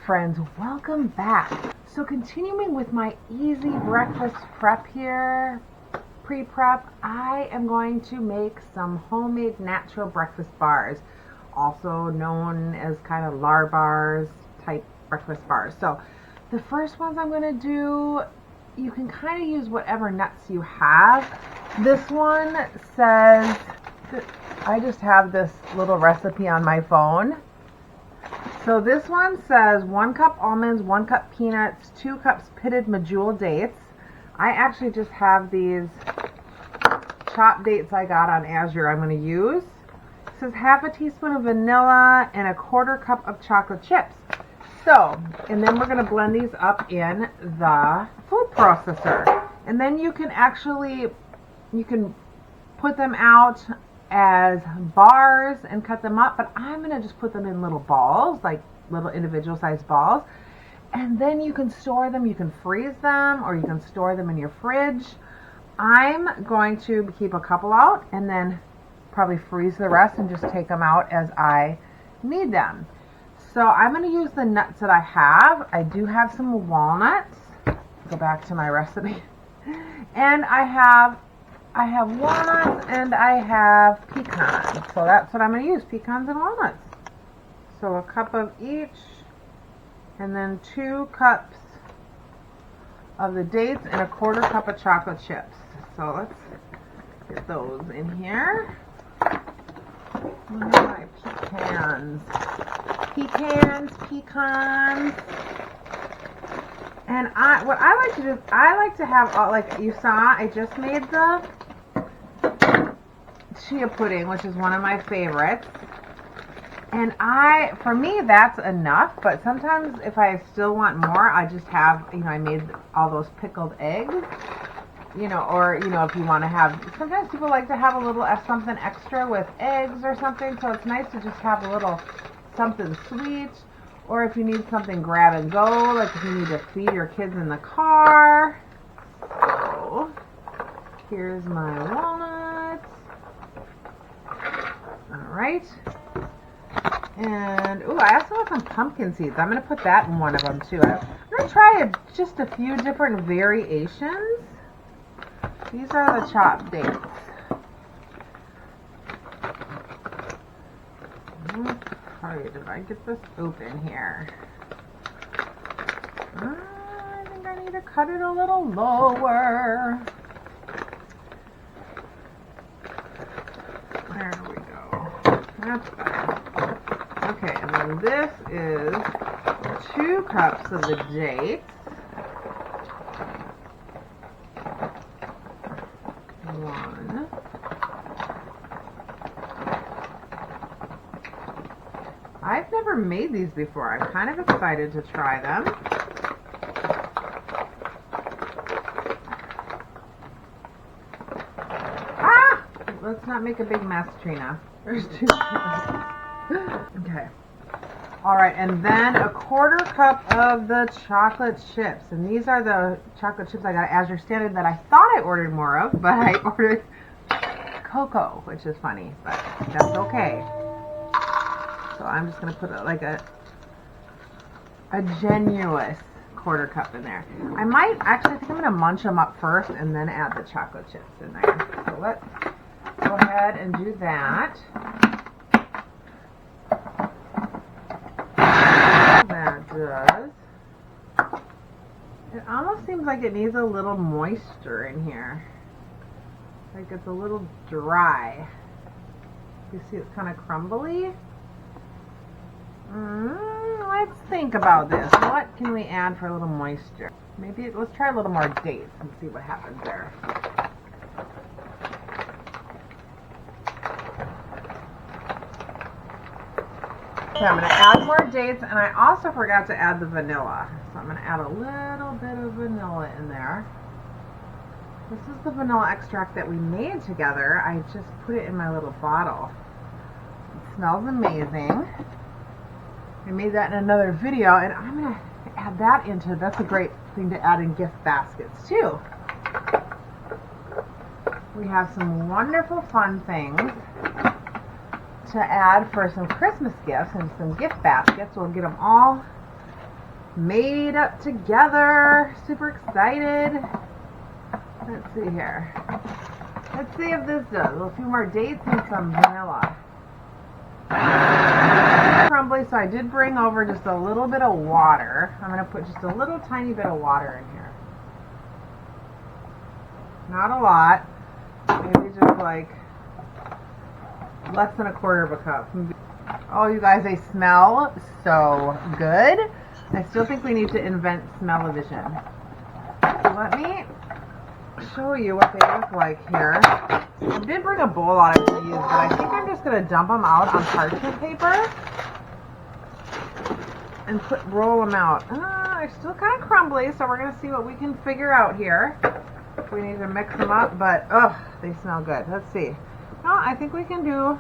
friends, welcome back. So continuing with my easy breakfast prep here, pre-prep, I am going to make some homemade natural breakfast bars, also known as kind of Lar Bars type breakfast bars. So the first ones I'm going to do, you can kind of use whatever nuts you have. This one says, I just have this little recipe on my phone. So this one says 1 cup almonds, 1 cup peanuts, 2 cups pitted medjool dates. I actually just have these chopped dates I got on Azure I'm going to use. It says half a teaspoon of vanilla and a 1/4 cup of chocolate chips. So, and then we're going to blend these up in the food processor. And then you can put them out as bars and cut them up, but I'm going to just put them in little balls, like little individual sized balls. And then you can store them, you can freeze them, or you can store them in your fridge. I'm going to keep a couple out and then probably freeze the rest and just take them out as I need them. So I'm going to use the nuts that I have. I do have some walnuts. Go back to my recipe. And I have walnuts and I have pecans. So that's what I'm going to use, pecans and walnuts. So a cup of each, and then 2 cups of the dates and a 1/4 cup of chocolate chips. So let's get those in here. Where are my pecans? Pecans. And what I like to do is I like to have, like you saw, I just made the chia pudding, which is one of my favorites. And for me, that's enough. But sometimes if I still want more, I just have, I made all those pickled eggs, or, if you want to have, sometimes people like to have a little something extra with eggs or something. So it's nice to just have a little something sweet. Or if you need something grab and go, like if you need to feed your kids in the car. So here's my walnuts. Alright. And, I also have some pumpkin seeds. I'm going to put that in one of them too. I'm going to try just a few different variations. These are the chopped dates. Sorry, did I get this open here? I think I need to cut it a little lower. There we go. That's better. Okay, and then this is 2 cups of the dates. 1. I've never made these before. I'm kind of excited to try them. Ah! Let's not make a big mess, Trina. There's 2 Okay. Alright, and then a 1/4 cup of the chocolate chips. And these are the chocolate chips I got at Azure Standard that I thought I ordered more of, but I ordered cocoa, which is funny, but that's okay. So I'm just going to put like a generous 1/4 cup in there. I might actually, I think I'm going to munch them up first and then add the chocolate chips in there. So let's go ahead and do that. That does. It almost seems like it needs a little moisture in here. Like it's a little dry. You see it's kind of crumbly. Let's think about this. What can we add for a little moisture? Maybe let's try a little more dates and see what happens there. Okay, I'm going to add more dates, and I also forgot to add the vanilla. So I'm going to add a little bit of vanilla in there. This is the vanilla extract that we made together. I just put it in my little bottle. It smells amazing. I made that in another video, and I'm going to add that into, that's a great thing to add in gift baskets too. We have some wonderful fun things to add for some Christmas gifts and some gift baskets. We'll get them all made up together. Super excited. Let's see here. Let's see if this does. A few more dates and some vanilla. Crumbly, so I did bring over just a little bit of water. I'm going to put just a little tiny bit of water in here. Not a lot. Maybe just like less than a quarter of a cup. Oh, you guys, they smell so good. I still think we need to invent smell-o-vision. So let me show you what they look like here. I did bring a bowl out of these, but I think I'm just going to dump them out on parchment paper and roll them out. They're still kind of crumbly, so we're going to see what we can figure out here. We need to mix them up, but they smell good. Let's see. No, I think we can do,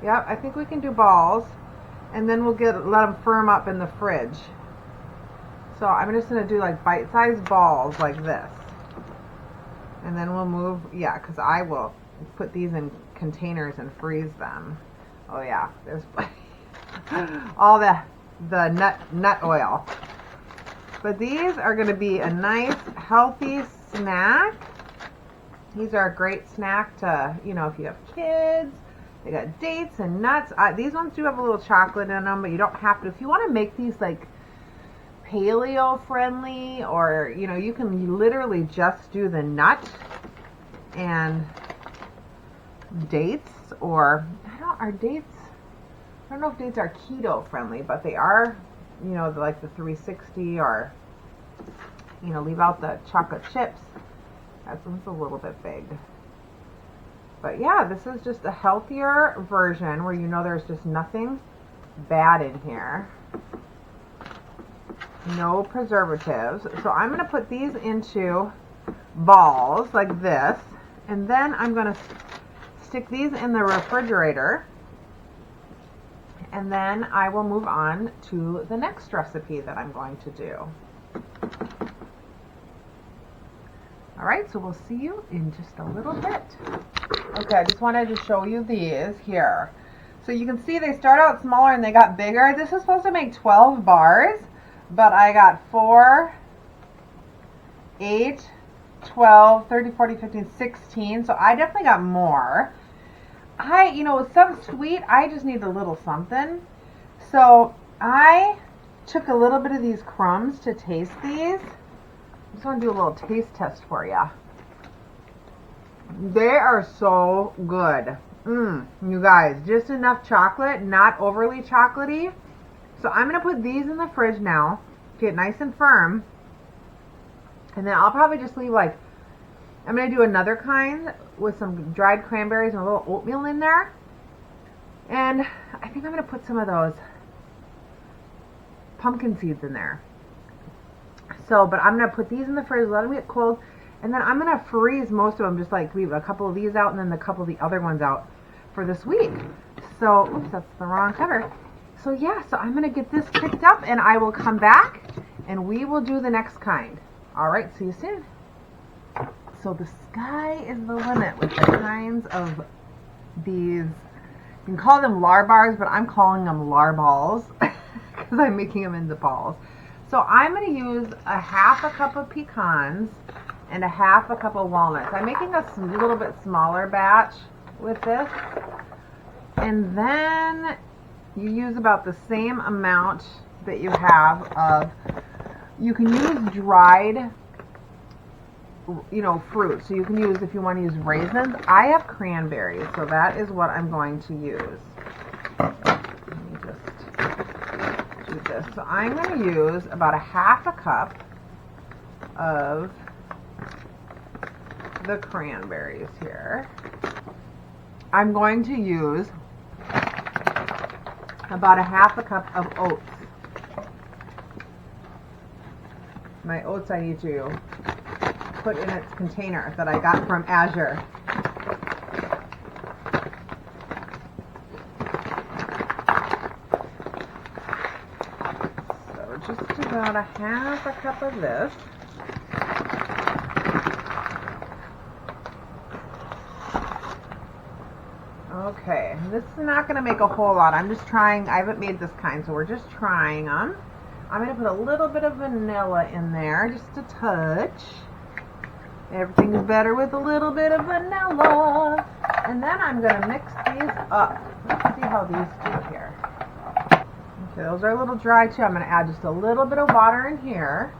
yep, I think we can do balls, and then we'll let them firm up in the fridge. So I'm just going to do like bite-sized balls like this. And then we'll move, yeah, because I will put these in containers and freeze them. Oh yeah, there's all the nut oil. But these are going to be a nice, healthy snack. These are a great snack to, you know, if you have kids. They got dates and nuts. These ones do have a little chocolate in them, but you don't have to. If you want to make these like paleo friendly, or you know, you can literally just do the nut and dates, or I don't know if dates are keto friendly, but they are, you know, like the 360, or you know, leave out the chocolate chips. That one's a little bit big. But yeah, this is just a healthier version where you know there's just nothing bad in here. No preservatives. So I'm going to put these into balls like this, and then I'm going to stick these in the refrigerator, and then I will move on to the next recipe that I'm going to do. Alright, so we'll see you in just a little bit. Okay, I just wanted to show you these here. So you can see they start out smaller and they got bigger. This is supposed to make 12 bars, but I got 4, 8, 12, 30, 40, 15, 16. So I definitely got more. You know, with some sweet, I just need a little something. So I took a little bit of these crumbs to taste these. I just want to do a little taste test for you. They are so good. You guys, just enough chocolate, not overly chocolatey. So I'm going to put these in the fridge now, get nice and firm. And then I'll probably just leave like, I'm going to do another kind with some dried cranberries and a little oatmeal in there. And I think I'm going to put some of those pumpkin seeds in there. So, but I'm going to put these in the fridge, let them get cold, and then I'm going to freeze most of them, just like leave a couple of these out and then a couple of the other ones out for this week. So, oops, that's the wrong cover. So yeah, so I'm going to get this picked up and I will come back and we will do the next kind. Alright, see you soon. So the sky is the limit with the kinds of these, you can call them Lar Bars, but I'm calling them Lar Balls because I'm making them into balls. So I'm going to use a half a cup of pecans and a half a cup of walnuts. I'm making a little bit smaller batch with this. And then you use about the same amount that you have of, you can use dried, you know, fruit. So you can use, if you want to use raisins, I have cranberries, so that is what I'm going to use. Let me just do this. So I'm going to use about a half a cup of the cranberries here. I'm going to use about a half a cup of oats. My oats I need to put in its container that I got from Azure. So just about a half a cup of this. Okay, this is not going to make a whole lot. I'm just trying. I haven't made this kind, so we're just trying them. I'm going to put a little bit of vanilla in there, just a touch. Everything is better with a little bit of vanilla. And then I'm going to mix these up. Let's see how these do here. Okay, those are a little dry too. I'm going to add just a little bit of water in here.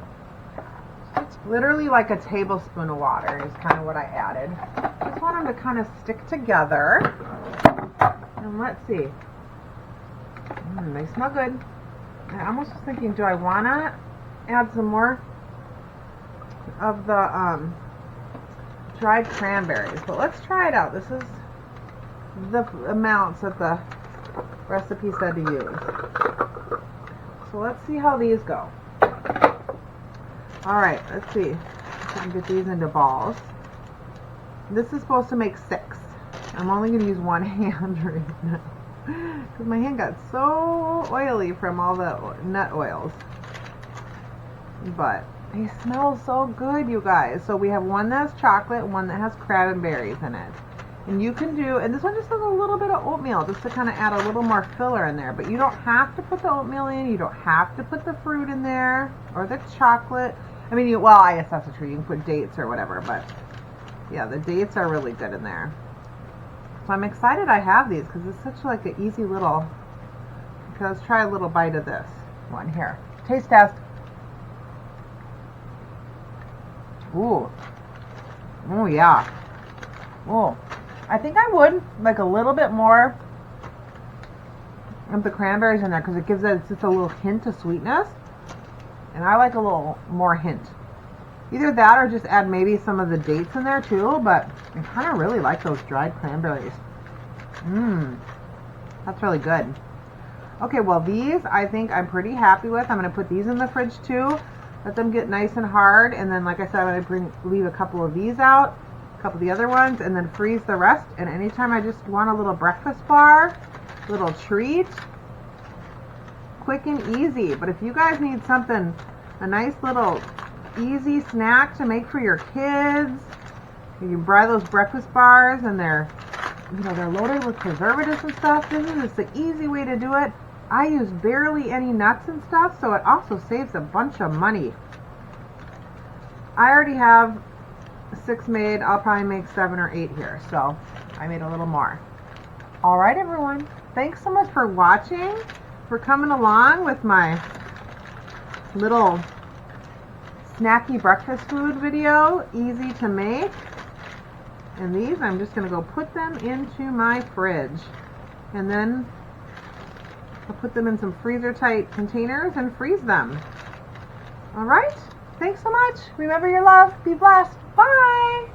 It's literally like a tablespoon of water is kind of what I added. Just want them to kind of stick together. And let's see. They smell good. I almost was thinking, do I want to add some more of the dried cranberries? But let's try it out. This is the amounts that the recipe said to use. So let's see how these go. Alright, let's see if I can get these into balls. This is supposed to make 6. I'm only going to use one hand right now because my hand got so oily from all the nut oils. But they smell so good, you guys. So we have one that has chocolate and one that has cranberries in it. And you can do, and this one just has a little bit of oatmeal just to kind of add a little more filler in there. But you don't have to put the oatmeal in. You don't have to put the fruit in there or the chocolate. I mean, well, I guess that's true. You can put dates or whatever, but yeah, the dates are really good in there. So I'm excited I have these because it's such like an easy little, okay, let's try a little bite of this one here. Taste test. Ooh. Oh, yeah. Oh. I think I would like a little bit more of the cranberries in there because it gives it just a little hint of sweetness. And I like a little more hint. Either that or just add maybe some of the dates in there too, but I kind of really like those dried cranberries. That's really good. Okay, well these I think I'm pretty happy with. I'm going to put these in the fridge too. Let them get nice and hard, and then like I said, I'm going to leave a couple of these out, a couple of the other ones, and then freeze the rest. And anytime I just want a little breakfast bar, little treat, quick and easy. But if you guys need something, a nice little easy snack to make for your kids, you can buy those breakfast bars and they're, you know, they're loaded with preservatives and stuff. This is just the easy way to do it. I use barely any nuts and stuff, so it also saves a bunch of money. I already have 6 made. I'll probably make 7 or 8 here, so I made a little more. All right, everyone. Thanks so much for watching, for coming along with my little snacky breakfast food video, easy to make. And these, I'm just going to go put them into my fridge. And then I'll put them in some freezer tight containers and freeze them. All right. Thanks so much. Remember your love. Be blessed. Bye.